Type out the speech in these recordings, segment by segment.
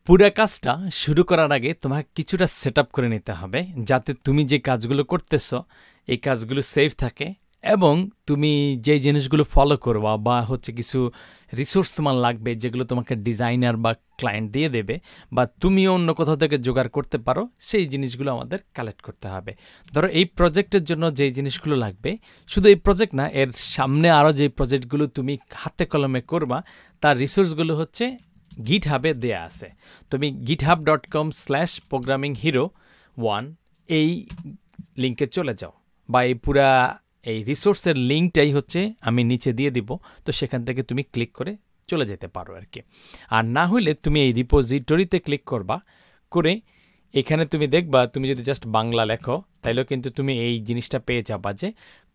পুরা কাজটা শুরু করার আগে তোমাকে কিছুটা সেটআপ করে নিতে হবে যাতে তুমি যে কাজগুলো করতেছো এই কাজগুলো সেফ থাকে এবং তুমি যে জিনিসগুলো ফলো করবা বা হচ্ছে কিছু রিসোর্স তোমার লাগবে যেগুলো তোমাকে ডিজাইনার বা ক্লায়েন্ট দিয়ে দেবে বা তুমিও অন্য কোথাও থেকে জোগাড় করতে পারো সেই জিনিসগুলো আমাদের কালেক্ট করতে হবে। ধরো এই প্রজেক্টের জন্য যেই জিনিসগুলো লাগবে, শুধু এই প্রজেক্ট না, এর সামনে আরও যে প্রজেক্টগুলো তুমি হাতে কলমে করবা তার রিসোর্সগুলো হচ্ছে গিটহাবে দেয়া আছে। তুমি github.com/programminghero1 এই লিঙ্কে চলে যাও, বা এই পুরা এই রিসোর্সের লিঙ্কটাই হচ্ছে আমি নিচে দিয়ে দিব, তো সেখান থেকে তুমি ক্লিক করে চলে যেতে পারো আর কি। আর না হলে তুমি এই রিপোজিটরিতে ক্লিক করবা, করে এখানে তুমি দেখবা তুমি যদি জাস্ট বাংলা লেখো তাইলেও কিন্তু তুমি এই জিনিসটা পেয়ে যাবা যে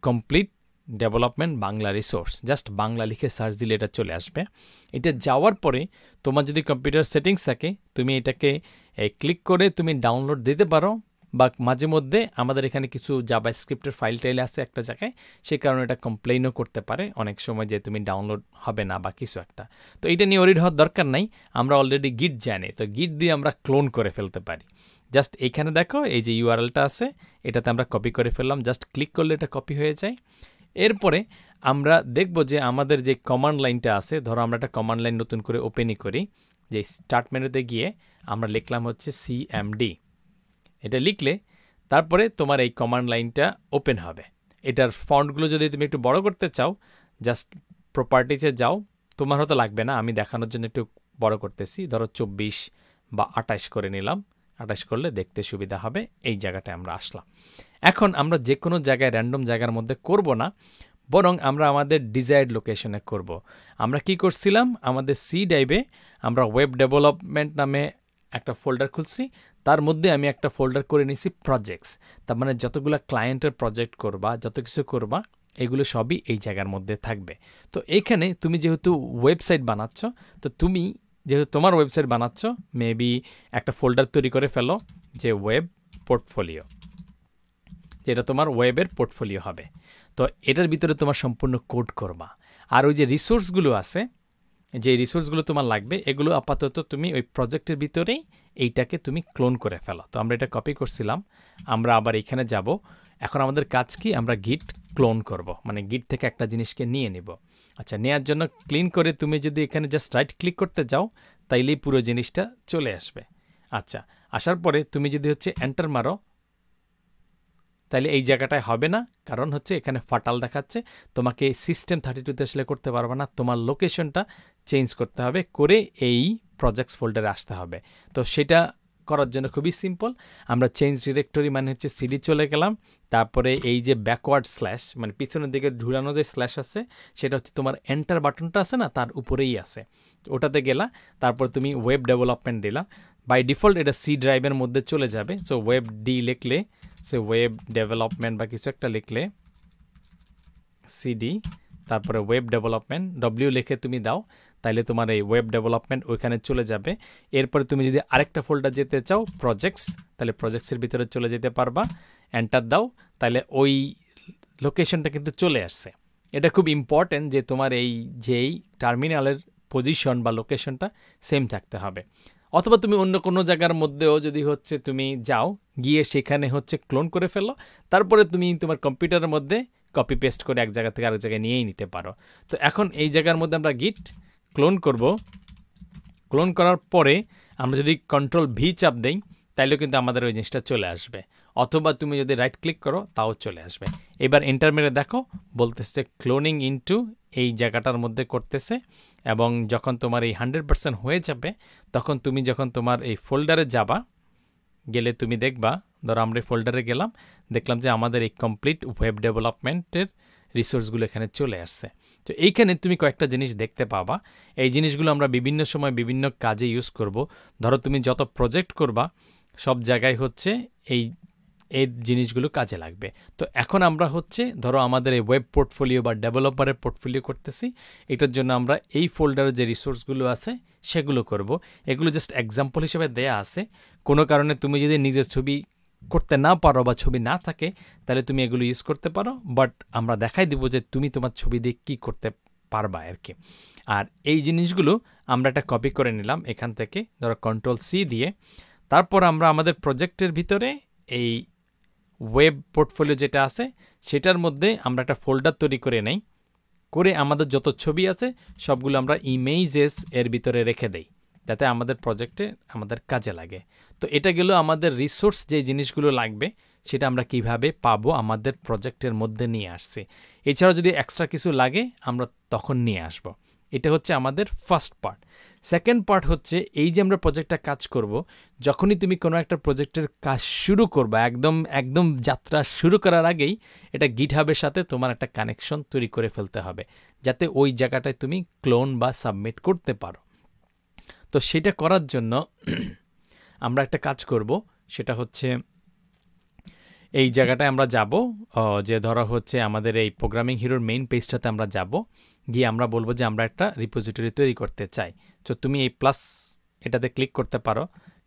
complete development Bangla resource. Just Bangla লিখে সার্চ দিলে এটা চলে আসবে। এটা যাওয়ার পরে তোমার যদি কম্পিউটার সেটিংস থাকে তুমি এটাকে ক্লিক করে তুমি ডাউনলোড দিতে পারো, বা মাঝে মধ্যে আমাদের এখানে কিছু জাভাস্ক্রিপ্টের ফাইল টাইল আছে একটা জায়গায়, সে কারণে এটা কমপ্লেইনও করতে পারে অনেক সময় যে তুমি ডাউনলোড হবে না বা কিছু একটা। তো এটা নিয়ে ওরিড হওয়ার দরকার নাই, আমরা অলরেডি গিট জানি, তো গিট দিয়ে আমরা ক্লোন করে ফেলতে পারি। জাস্ট এখানে দেখো এই যে ইউআরএলটা আছে এটাতে আমরা কপি করে ফেললাম, জাস্ট ক্লিক করলে এটা কপি হয়ে যায়। এরপরে আমরা দেখব যে আমাদের যে কমান্ড লাইনটা আছে, ধরো আমরা একটা কমান্ড লাইন নতুন করে ওপেনই করি, যে স্টার্ট মেনুতে গিয়ে আমরা লিখলাম হচ্ছে সিএমডি। এটা লিখলে তারপরে তোমার এই কমান্ড লাইনটা ওপেন হবে। এটার ফন্টগুলো যদি তুমি একটু বড় করতে চাও জাস্ট প্রপার্টিজে যাও, তোমার হয়তো লাগবে না, আমি দেখানোর জন্য একটু বড় করতেছি, ধরো 24 বা 28 করে নিলাম। 28 করলে দেখতে সুবিধা হবে। এই জায়গাটায় আমরা আসলাম। এখন আমরা যে কোনো জায়গায় র্যান্ডম জায়গার মধ্যে করব না, বরং আমরা আমাদের ডিজায়ার্ড লোকেশনে করব। আমরা কি করছিলাম, আমাদের সি ড্রাইভে আমরা ওয়েব ডেভেলপমেন্ট নামে একটা ফোল্ডার খুলছি, তার মধ্যে আমি একটা ফোল্ডার করে নিয়েছি প্রজেক্টস। তার মানে যতগুলো ক্লায়েন্টের প্রজেক্ট করবা, যত কিছু করবা, এগুলো সবই এই জায়গার মধ্যে থাকবে। তো এইখানে তুমি যেহেতু ওয়েবসাইট বানাচ্ছ, তো তুমি যেহেতু তোমার ওয়েবসাইট বানাচ্ছ, মেবি একটা ফোল্ডার তৈরি করে ফেলো যে ওয়েব পোর্টফোলিও, যেটা তোমার ওয়েবের পোর্টফোলিও হবে। তো এটার ভিতরে তোমার সম্পূর্ণ কোড করবা। আর ওই যে রিসোর্সগুলো আছে, যে রিসোর্সগুলো তোমার লাগবে, এগুলো আপাতত তুমি ওই প্রজেক্টের ভিতরেই এইটাকে তুমি ক্লোন করে ফেলো। তো আমরা এটা কপি করছিলাম, আমরা আবার এখানে যাব। এখন আমাদের কাজ কি, আমরা গিট ক্লোন করব, মানে গিট থেকে একটা জিনিসকে নিয়ে নিব। আচ্ছা, নেওয়ার জন্য ক্লিন করে তুমি যদি এখানে জাস্ট রাইট ক্লিক করতে যাও তাইলেই পুরো জিনিসটা চলে আসবে। আচ্ছা, আসার পরে তুমি যদি হচ্ছে এন্টার মারো তাহলে এই জায়গাটায় হবে না, কারণ হচ্ছে এখানে ফাটাল দেখাচ্ছে। তোমাকে সিস্টেম 32তে আসলে করতে পারবে না, তোমার লোকেশনটা চেঞ্জ করতে হবে, করে এই প্রজেক্টস ফোল্ডারে আসতে হবে। তো সেটা করার জন্য খুবই সিম্পল, আমরা চেঞ্জ ডিরেক্টরি মানে হচ্ছে সিডি চলে গেলাম, তারপরে এই যে ব্যাকওয়ার্ড স্ল্যাশ মানে পিছনের দিকে ঝুলানো যে স্ল্যাশ আছে সেটা হচ্ছে তোমার এন্টার বাটনটা আছে না তার উপরেই আছে, ওটাতে গেলা, তারপর তুমি ওয়েব ডেভেলপমেন্ট দিলা। বাই ডিফল্ট এটা সি ড্রাইভের মধ্যে চলে যাবে। সো ওয়েব ডি লিখলে, সে ওয়েব ডেভেলপমেন্ট বা কিছু একটা লিখলে সিডি, তারপরে ওয়েব ডেভেলপমেন্ট ডব্লিউ লিখে তুমি দাও, তাইলে তোমার এই ওয়েব ডেভেলপমেন্ট ওইখানে চলে যাবে। এরপরে তুমি যদি আরেকটা ফোল্ডার যেতে চাও প্রজেক্টস, তাহলে প্রজেক্টসের ভিতরে চলে যেতে পারবা, এন্টার দাও, তাহলে ওই লোকেশনটা কিন্তু চলে আসছে। এটা খুব ইম্পর্টেন্ট যে তোমার এই যেই টার্মিনালের পজিশন বা লোকেশনটা সেম থাকতে হবে। অথবা তুমি অন্য কোনো জায়গার মধ্যেও যদি হচ্ছে তুমি যাও, গিয়ে সেখানে হচ্ছে ক্লোন করে ফেলো, তারপরে তুমি তোমার কম্পিউটারের মধ্যে কপি পেস্ট করে এক জায়গা থেকে আরেক জায়গায় নিয়েই নিতে পারো। তো এখন এই জায়গার মধ্যে আমরা গিট ক্লোন করব। ক্লোন করার পরে আমরা যদি কন্ট্রোল ভি চাপ দেই তাইলেও কিন্তু আমাদের ওই জিনিসটা চলে আসবে, অথবা তুমি যদি রাইট ক্লিক করো তাও চলে আসবে। এবার এন্টার মেরে দেখো, বলতেছে ক্লোনিং ইনটু এই জায়গাটার মধ্যে করতেছে, এবং যখন তোমার এই 100% হয়ে যাবে তখন তুমি যখন তোমার এই ফোল্ডারে যাবা, গেলে তুমি দেখবা, ধরো আমরা ফোল্ডারে গেলাম, দেখলাম যে আমাদের এই কমপ্লিট ওয়েব ডেভেলপমেন্টের রিসোর্সগুলো এখানে চলে আসছে। তো এইখানে তুমি কয়েকটা জিনিস দেখতে পাবা, এই জিনিসগুলো আমরা বিভিন্ন সময় বিভিন্ন কাজে ইউজ করব। ধরো তুমি যত প্রজেক্ট করবা সব জায়গায় হচ্ছে এই জিনিসগুলো কাজে লাগবে। তো এখন আমরা হচ্ছে ধরো আমাদের এই ওয়েব পোর্টফোলিও বা ডেভেলপারের পোর্টফোলিও করতেছি, এটার জন্য আমরা এই ফোল্ডারে যে রিসোর্সগুলো আছে সেগুলো করব। এগুলো জাস্ট এক্সাম্পল হিসেবে দেয়া আছে, কোনো কারণে তুমি যদি নিজের ছবি করতে না পারো বা ছবি না থাকে তাহলে তুমি এগুলো ইউজ করতে পারো, বাট আমরা দেখাই দিব যে তুমি তোমার ছবি দিয়ে কী করতে পারবা আর কি। আর এই জিনিসগুলো আমরা একটা কপি করে নিলাম এখান থেকে, ধরো Ctrl+C দিয়ে। তারপর আমরা আমাদের প্রজেক্টের ভিতরে এই ওয়েব পোর্টফোলিও যেটা আছে সেটার মধ্যে আমরা একটা ফোল্ডার তৈরি করে নেই, করে আমাদের যত ছবি আছে সবগুলো আমরা ইমেজেস এর ভিতরে রেখে দেই, যাতে আমাদের প্রজেক্টে আমাদের কাজে লাগে। তো এটা গেল আমাদের রিসোর্স, যে জিনিসগুলো লাগবে সেটা আমরা কিভাবে পাবো আমাদের প্রজেক্টের মধ্যে নিয়ে আসছি। এছাড়াও যদি এক্সট্রা কিছু লাগে আমরা তখন নিয়ে আসব। এটা হচ্ছে আমাদের ফার্স্ট পার্ট। সেকেন্ড পার্ট হচ্ছে এই যে আমরা প্রজেক্টটা কাজ করব, যখনই তুমি কোনো একটা প্রজেক্টের কাজ শুরু করবা, একদম যাত্রা শুরু করার আগেই এটা গিটহাবের সাথে তোমার একটা কানেকশন তৈরি করে ফেলতে হবে, যাতে ওই জায়গাটায় তুমি ক্লোন বা সাবমিট করতে পারো। তো সেটা করার জন্য আমরা একটা কাজ করব, সেটা হচ্ছে এই জায়গাটায় আমরা যাব, যে ধরো হচ্ছে আমাদের এই প্রোগ্রামিং হিরোর মেইন পেজটাতে আমরা যাব, গিয়ে আমরা বলবো যে আমরা একটা রিপোজিটরি তৈরি করতে চাই। তো তুমি এই প্লাস এটাতে ক্লিক করতে পারো,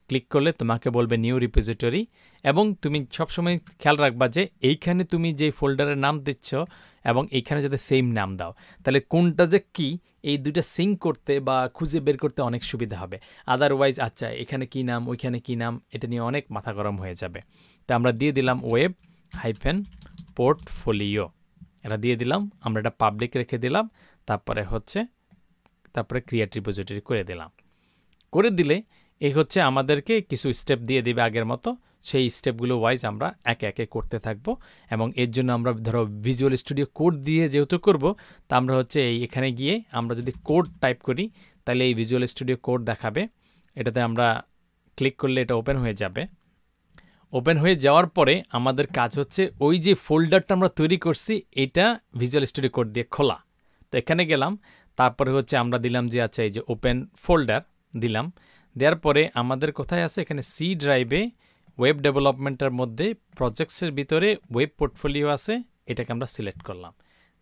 ক্লিক করলে তোমাকে বলবে নিউ রিপোজিটরি, এবং তুমি সবসময় খেয়াল রাখবা যে এইখানে তুমি যে ফোল্ডারের নাম দিচ্ছ এবং এইখানে যাতে সেম নাম দাও, তাহলে কোনটা যে কি এই দুইটা সিঙ্ক করতে বা খুঁজে বের করতে অনেক সুবিধা হবে। আদারওয়াইজ আচ্ছা এখানে কি নাম ওইখানে কি নাম, এটা নিয়ে অনেক মাথা গরম হয়ে যাবে। তো আমরা দিয়ে দিলাম ওয়েব পোর্টফোলিও, এটা দিয়ে দিলাম, আমরা এটা পাবলিক রেখে দিলাম, তারপরে ক্রিয়েট রিপোজিটরি করে দিলাম। করে দিলে এই হচ্ছে আমাদেরকে কিছু স্টেপ দিয়ে দিবে আগের মতো, সেই স্টেপগুলো ওয়াইজ আমরা একে একে করতে থাকব। এবং এর জন্য আমরা ধরো ভিজুয়াল স্টুডিও কোড দিয়ে যেহেতু করব, তা আমরা হচ্ছে এখানে গিয়ে আমরা যদি কোড টাইপ করি তাহলে এই ভিজুয়াল স্টুডিও কোড দেখাবে, এটাতে আমরা ক্লিক করলে এটা ওপেন হয়ে যাবে। ওপেন হয়ে যাওয়ার পরে আমাদের কাজ হচ্ছে ওই যে ফোল্ডারটা আমরা তৈরি করছি এটা ভিজুয়াল স্টুডিও কোড দিয়ে খোলা। তো এখানে গেলাম, তারপরে হচ্ছে আমরা দিলাম যে আচ্ছা এই যে ওপেন ফোল্ডার দিলাম, দেওয়ার পরে আমাদের কোথায় আছে এখানে সি ড্রাইভে ওয়েব ডেভেলপমেন্টের মধ্যে প্রজেক্টসের ভিতরে ওয়েব পোর্টফোলিও আছে, এটাকে আমরা সিলেক্ট করলাম।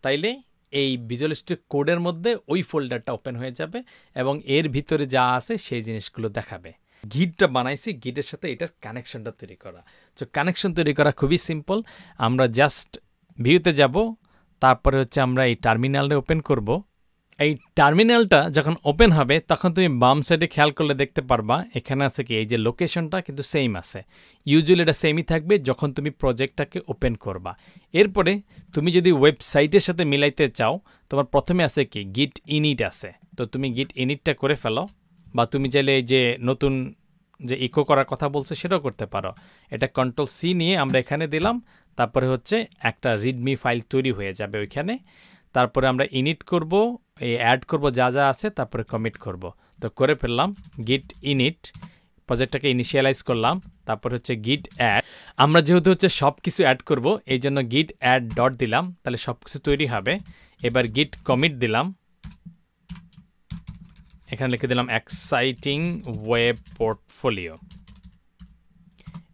তাইলে এই ভিজুয়াল স্টুডিও কোডের মধ্যে ওই ফোল্ডারটা ওপেন হয়ে যাবে এবং এর ভিতরে যা আছে সেই জিনিসগুলো দেখাবে। গিটটা বানাইছি, গিটের সাথে এটার কানেকশনটা তৈরি করা। তো কানেকশন তৈরি করা খুবই সিম্পল। আমরা জাস্ট ভিউতে যাব, তারপরে হচ্ছে আমরা এই টার্মিনালটা ওপেন করব। এই টার্মিনালটা যখন ওপেন হবে তখন তুমি বাম সাইডে খেয়াল করলে দেখতে পারবা এখানে আছে কি এই যে লোকেশনটা কিন্তু সেম আছে। ইউজুয়ালি এটা সেমই থাকবে যখন তুমি প্রজেক্টটাকে ওপেন করবা। এরপরে তুমি যদি ওয়েবসাইটের সাথে মিলাইতে চাও, তোমার প্রথমে আছে কি গিট ইনিট আছে, তো তুমি গিট ইনিটটা করে ফেলো, বা তুমি চাইলে এই যে নতুন যে ইকো করার কথা বলছে সেটাও করতে পারো। এটা Ctrl+C নিয়ে আমরা এখানে দিলাম, তারপরে হচ্ছে একটা রিডমি ফাইল তৈরি হয়ে যাবে ওইখানে। তারপরে আমরা ইনিট করব, এই অ্যাড করব যা যা আছে, তারপরে কমিট করব। তো করে ফেললাম গিট ইনিট, প্রজেক্টটাকে ইনিশিয়ালাইজ করলাম, তারপর হচ্ছে গিট অ্যাড। আমরা যেহেতু হচ্ছে সব কিছু অ্যাড করব এই জন্য গিট অ্যাড ডট দিলাম, তাহলে সব কিছু তৈরি হবে। এবার গিট কমিট দিলাম, এখানে লিখে দিলাম এক্সাইটিং ওয়েব পোর্টফোলিও,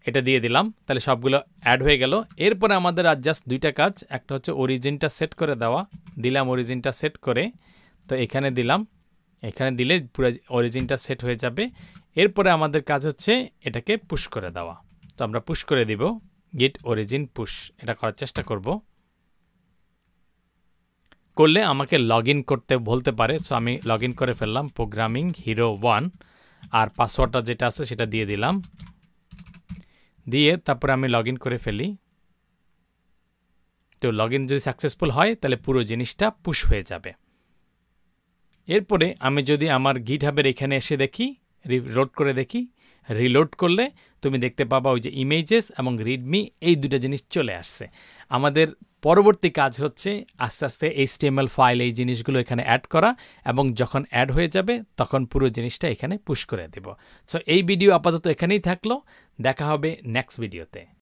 এটা দিয়ে দিলাম, তাহলে সবগুলো অ্যাড হয়ে গেল। এরপরে আমাদের আর জাস্ট দুইটা কাজ, একটা হচ্ছে অরিজিনটা সেট করে দেওয়া, দিলাম অরিজিনটা সেট করে, তো এখানে দিলাম, এখানে দিলে পুরো অরিজিনটা সেট হয়ে যাবে। এরপরে আমাদের কাজ হচ্ছে এটাকে পুশ করে দেওয়া, তো আমরা পুশ করে দিব গিট অরিজিন পুশ, এটা করার চেষ্টা করব। করলে আমাকে লগ ইন করতে বলতে পারে, সো আমি লগ ইন করে ফেললাম প্রোগ্রামিং হিরো 1, আর পাসওয়ার্ডটা যেটা আছে সেটা দিয়ে দিলাম, দিয়ে তারপরে আমি লগ ইন করে ফেলি। তো লগ ইন যদি সাকসেসফুল হয় তাহলে পুরো জিনিসটা পুশ হয়ে যাবে। এরপরে আমি যদি আমার গিটহাবের এখানে এসে দেখি, রিলোড করে দেখি, রিলোড করলে তুমি দেখতে পাবা ওই যে ইমেজেস এবং রিডমি এই দুটো জিনিস চলে আসছে। আমাদের পরবর্তী কাজ হচ্ছে আস্তে আস্তে HTML ফাইল এই জিনিসগুলো এখানে অ্যাড করা, এবং যখন অ্যাড হয়ে যাবে তখন পুরো জিনিসটা এখানে পুশ করে দেব। সো এই ভিডিও আপাতত এখানেই থাকলো, দেখা হবে নেক্সট ভিডিওতে।